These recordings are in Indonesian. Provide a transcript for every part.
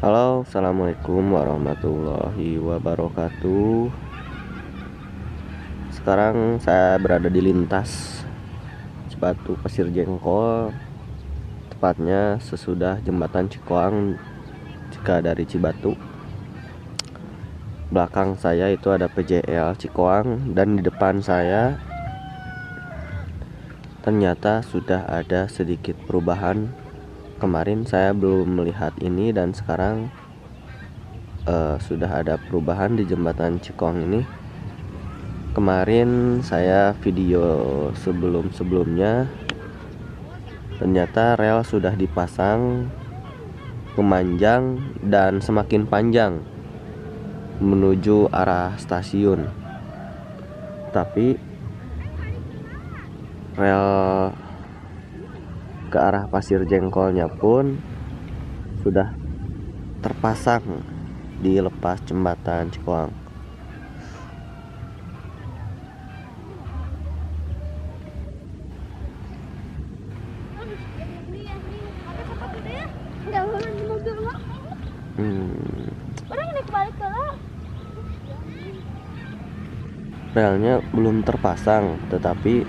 Halo, assalamualaikum warahmatullahi wabarakatuh. Sekarang saya berada di lintas Cibatu Pasir Jengkol, tepatnya sesudah jembatan Cikoang jika dari Cibatu. Belakang saya itu ada PJL Cikoang, dan di depan saya ternyata sudah ada sedikit perubahan. Kemarin saya belum melihat ini, dan sekarang sudah ada perubahan di jembatan Cikoang ini. Kemarin saya video sebelumnya, ternyata rel sudah dipasang memanjang dan semakin panjang menuju arah stasiun, tapi rel ke arah Pasir Jengkolnya pun sudah terpasang di lepas jembatan Cikoang. Relnya belum terpasang, tetapi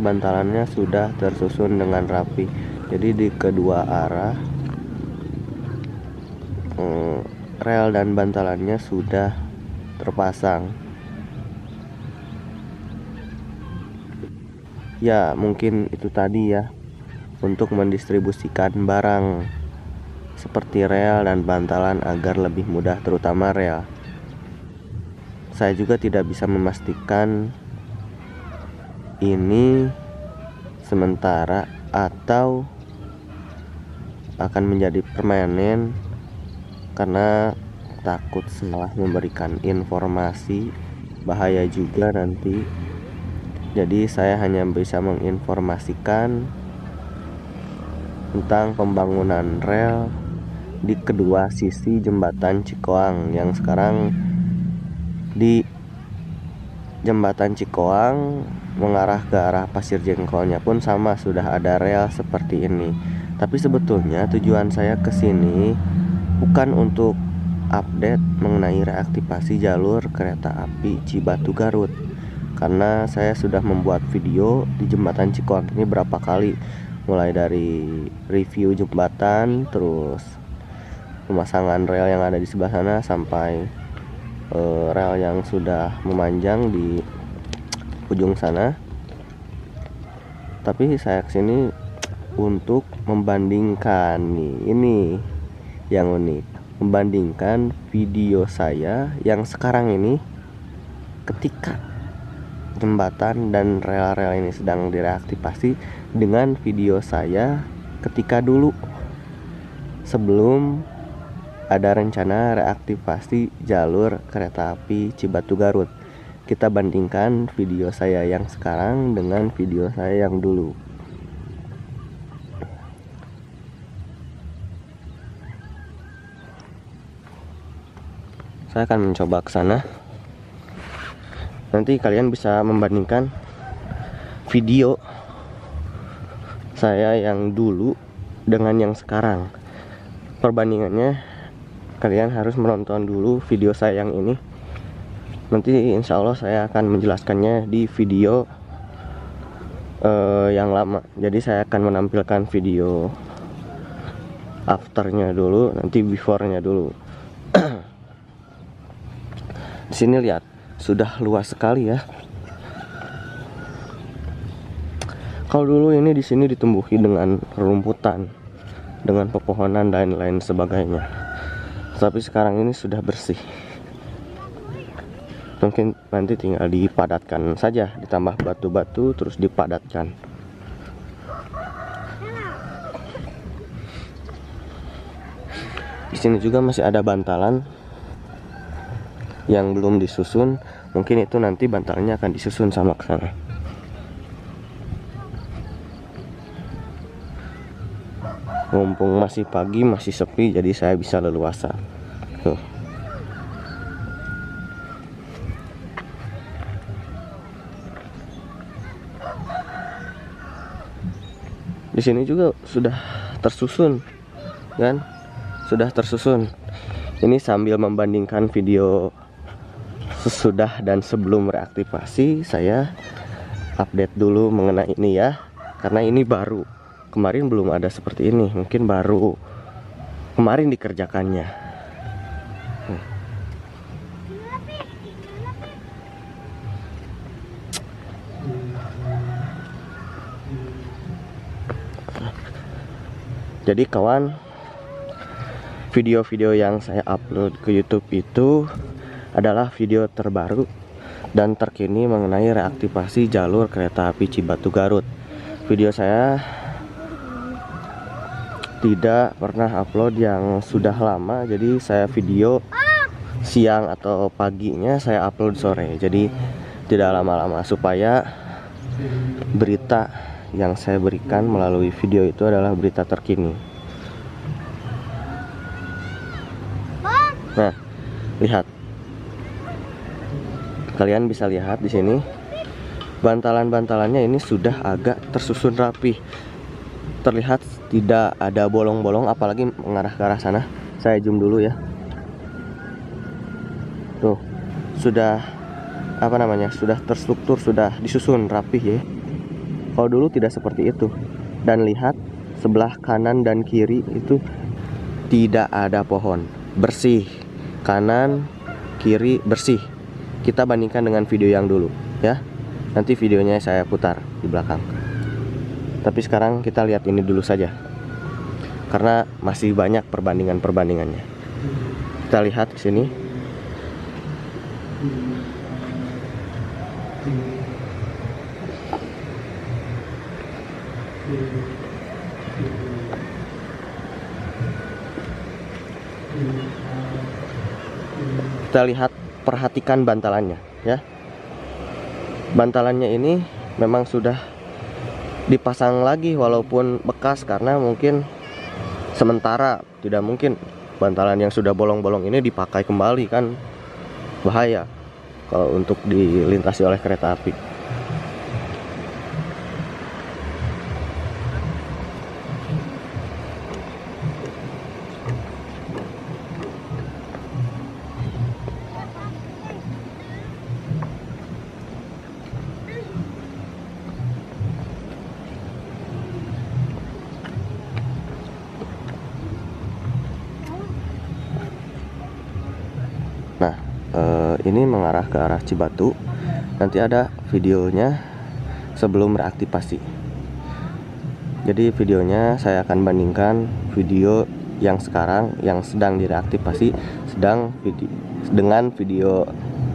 bantalannya sudah tersusun dengan rapi. Jadi di kedua arah rel dan bantalannya sudah terpasang. Ya, mungkin itu tadi ya, untuk mendistribusikan barang seperti rel dan bantalan agar lebih mudah, terutama rel. Saya juga tidak bisa memastikan ini sementara atau akan menjadi permanen, karena takut salah memberikan informasi, bahaya juga nanti. Jadi saya hanya bisa menginformasikan tentang pembangunan rel di kedua sisi jembatan Cikoang. Yang sekarang di jembatan Cikoang mengarah ke arah Pasir Jengkolnya pun sama, sudah ada rel seperti ini. Tapi sebetulnya tujuan saya ke sini bukan untuk update mengenai reaktivasi jalur kereta api Cibatu Garut, karena saya sudah membuat video di jembatan Cikoang ini berapa kali, mulai dari review jembatan, terus pemasangan rel yang ada di sebelah sana, sampai rel yang sudah memanjang di ujung sana. Tapi saya kesini untuk membandingkan nih, ini yang unik, membandingkan video saya yang sekarang ini ketika jembatan dan rel-rel ini sedang direaktivasi, dengan video saya ketika dulu sebelum ada rencana reaktivasi jalur kereta api Cibatu Garut. Kita bandingkan video saya yang sekarang dengan video saya yang dulu. Saya akan mencoba ke sana. Nanti kalian bisa membandingkan video saya yang dulu dengan yang sekarang. Perbandingannya kalian harus menonton dulu video saya yang ini. Nanti insya Allah saya akan menjelaskannya di video yang lama. Jadi saya akan menampilkan video afternya dulu, nanti beforenya dulu. Di sini lihat, sudah luas sekali ya. Kalau dulu ini di sini ditumbuhi dengan rumputan, dengan pepohonan dan lain sebagainya. Tapi sekarang ini sudah bersih. Mungkin nanti tinggal dipadatkan saja, ditambah batu-batu terus dipadatkan. Di sini juga masih ada bantalan yang belum disusun. Mungkin itu nanti bantalannya akan disusun sama ke sana. Mumpung masih pagi, masih sepi, jadi saya bisa leluasa. Tuh. Di sini juga sudah tersusun kan sudah tersusun. Ini sambil membandingkan video sesudah dan sebelum reaktivasi, saya update dulu mengenai ini ya, karena ini baru, kemarin belum ada seperti ini, mungkin baru kemarin dikerjakannya. Jadi kawan, video-video yang saya upload ke YouTube itu adalah video terbaru dan terkini mengenai reaktivasi jalur kereta api Cibatu Garut. Video saya tidak pernah upload yang sudah lama, jadi saya video siang atau paginya saya upload sore, jadi tidak lama-lama, supaya berita yang saya berikan melalui video itu adalah berita terkini. Nah, lihat, kalian bisa lihat di sini bantalan-bantalannya ini sudah agak tersusun rapi, terlihat tidak ada bolong-bolong, apalagi mengarah ke arah sana. Saya zoom dulu ya. Tuh, sudah sudah terstruktur, sudah disusun rapi ya. Kalau dulu tidak seperti itu. Dan lihat sebelah kanan dan kiri itu tidak ada pohon, bersih. Kanan kiri bersih. Kita bandingkan dengan video yang dulu ya. Nanti videonya saya putar di belakang. Tapi sekarang kita lihat ini dulu saja, karena masih banyak perbandingannya. Kita lihat di sini. Kita lihat, perhatikan bantalannya ya. Bantalannya ini memang sudah dipasang lagi walaupun bekas, karena mungkin sementara, tidak mungkin bantalan yang sudah bolong-bolong ini dipakai kembali, kan bahaya kalau untuk dilintasi oleh kereta api. Nah, ini mengarah ke arah Cibatu. Nanti ada videonya sebelum reaktivasi. Jadi videonya saya akan bandingkan video yang sekarang yang sedang direaktivasi dengan video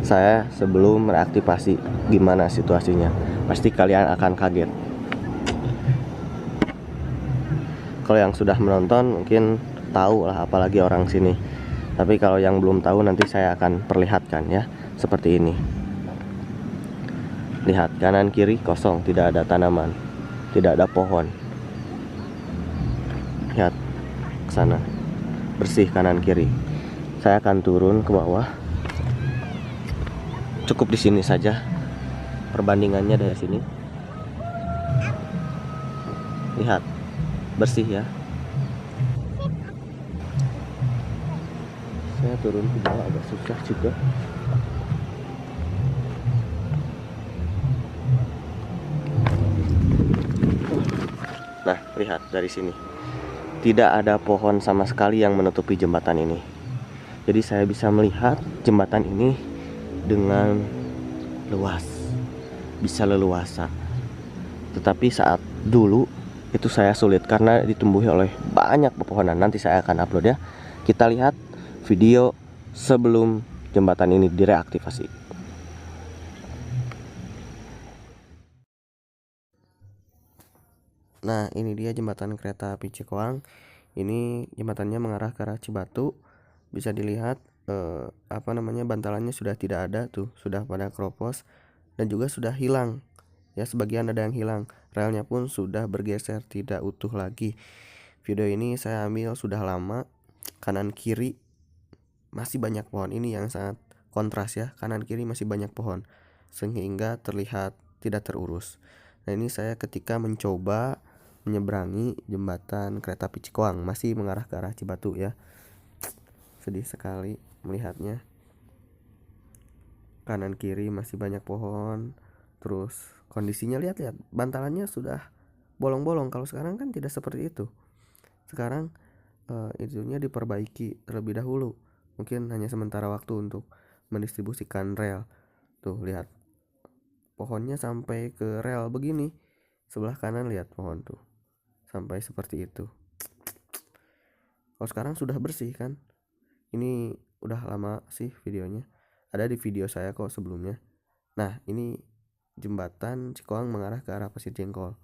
saya sebelum reaktivasi. Gimana situasinya? Pasti kalian akan kaget. Kalau yang sudah menonton mungkin tahu lah, apalagi orang sini. Tapi kalau yang belum tahu, nanti saya akan perlihatkan ya, seperti ini. Lihat, kanan kiri kosong, tidak ada tanaman, tidak ada pohon. Lihat ke sana, bersih kanan kiri. Saya akan turun ke bawah. Cukup di sini saja perbandingannya dari sini. Lihat, bersih ya. Saya turun ke bawah agak susah juga. Nah, lihat dari sini. Tidak ada pohon sama sekali yang menutupi jembatan ini. Jadi saya bisa melihat jembatan ini dengan luas, bisa leluasa. Tetapi saat dulu itu saya sulit karena ditumbuhi oleh banyak pepohonan. Nanti saya akan upload ya. Kita lihat video sebelum jembatan ini direaktivasi. Nah, ini dia jembatan kereta api Cikoang. Ini jembatannya mengarah ke arah Cibatu. Bisa dilihat bantalannya sudah tidak ada tuh, sudah pada keropos dan juga sudah hilang. Ya, sebagian ada yang hilang. Relnya pun sudah bergeser, tidak utuh lagi. Video ini saya ambil sudah lama. Kanan kiri masih banyak pohon. Ini yang sangat kontras ya, kanan kiri masih banyak pohon sehingga terlihat tidak terurus. Nah, ini saya ketika mencoba menyeberangi jembatan kereta api Cikoang, masih mengarah ke arah Cibatu ya. Sedih sekali melihatnya. Kanan kiri masih banyak pohon. Terus kondisinya lihat-lihat, bantalannya sudah bolong-bolong. Kalau sekarang kan tidak seperti itu. Sekarang itunya diperbaiki terlebih dahulu. Mungkin hanya sementara waktu untuk mendistribusikan rel. Tuh lihat, pohonnya sampai ke rel begini. Sebelah kanan lihat pohon tuh, sampai seperti itu. Kalau sekarang sudah bersih kan. Ini udah lama sih videonya, ada di video saya kok sebelumnya. Nah ini jembatan Cikoang mengarah ke arah Pasir Jengkol.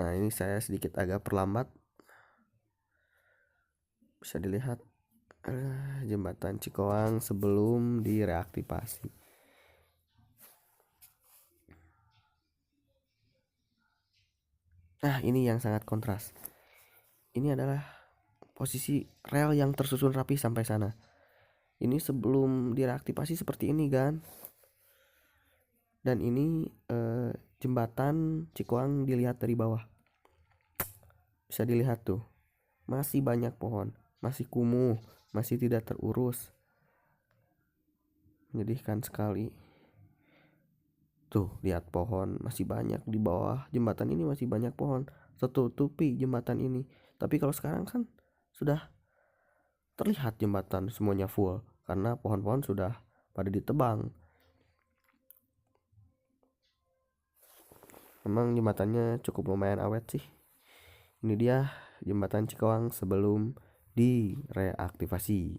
Nah ini saya sedikit agak perlambat, bisa dilihat jembatan Cikoang sebelum direaktivasi. Nah ini yang sangat kontras. Ini adalah posisi rel yang tersusun rapi sampai sana. Ini sebelum direaktivasi seperti ini kan. Dan ini jembatan Cikoang dilihat dari bawah. Bisa dilihat tuh, masih banyak pohon, masih kumuh, masih tidak terurus. Menyedihkan sekali. Tuh, lihat pohon masih banyak di bawah jembatan ini, masih banyak pohon tertutupi jembatan ini. Tapi kalau sekarang kan sudah terlihat jembatan semuanya full karena pohon-pohon sudah pada ditebang. Memang jembatannya cukup lumayan awet sih. Ini dia jembatan Cikoang sebelum direaktivasi.